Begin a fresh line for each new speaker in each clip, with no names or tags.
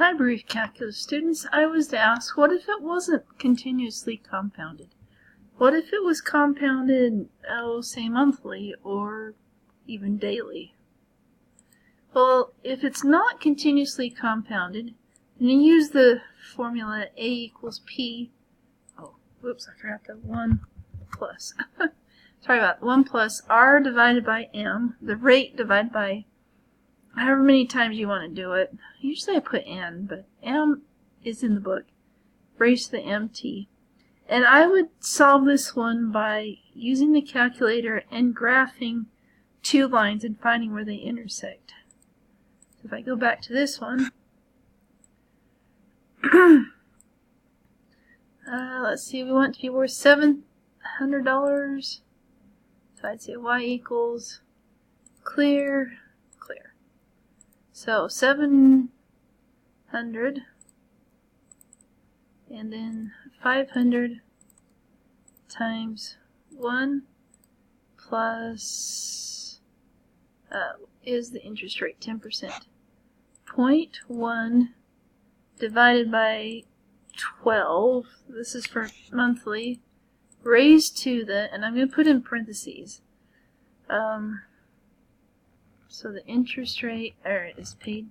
Hi, brief calculus students. I was asked, what if it wasn't continuously compounded? What if it was compounded, say monthly or even daily? Well, if it's not continuously compounded, then you use the formula A equals P. Oh, whoops, I forgot the 1 plus. Sorry about that. 1 plus R divided by M, the rate divided by however many times you want to do it. Usually I put N, but M is in the book. Raised to the MT. And I would solve this one by using the calculator and graphing two lines and finding where they intersect. So if I go back to this one, let's see, we want to be worth $700. So I'd say Y equals clear. So 700 and then 500 times 1 plus is the interest rate 10%. 0.1 divided by 12, this is for monthly, raised to the, and I'm going to put in parentheses, so the interest rate is paid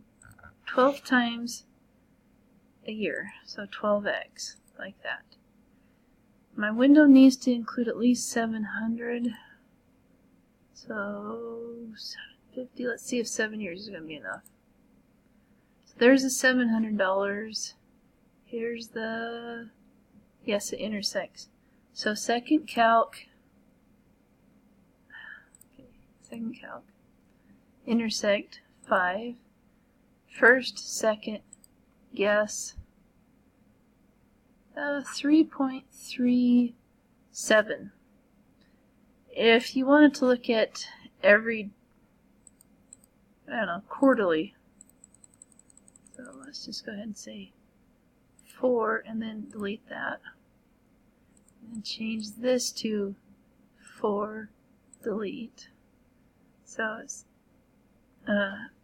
12 times a year, so 12x, like that. My window needs to include at least 700, so 750. Let's see if 7 years is going to be enough. So there's the $700. Here's the, yes, it intersects. So second calc, intersect 5, first, second, guess 3.37. If you wanted to look at every, I don't know, quarterly, so let's just go ahead and say 4 and then delete that and change this to 4, delete. So it's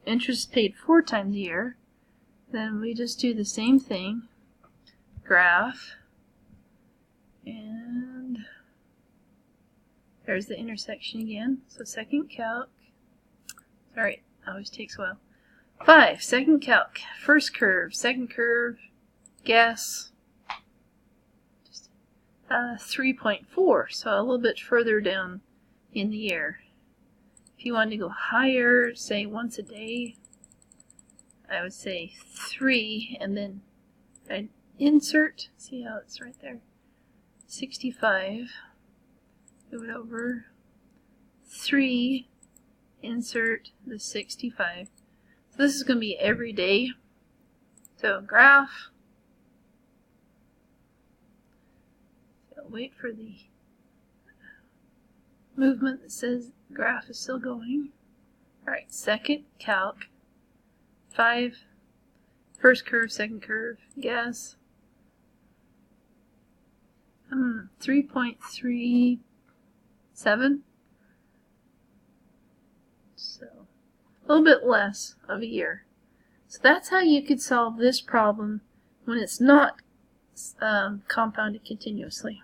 interest paid 4 times a year. Then we just do the same thing, graph, and there's the intersection again. So second calc, sorry, it always takes a while. 5, second calc, first curve, second curve, guess, 3.4, so a little bit further down in the year. If you wanted to go higher, say once a day, I would say 3, and then I'd insert, see how it's right there, 65, move it over, 3, insert the 65. So this is going to be every day. So graph, so wait for the movement that says graph is still going. Alright, second calc, 5, first curve, second curve, guess, 3.37, so a little bit less of a year. So that's how you could solve this problem when it's not compounded continuously.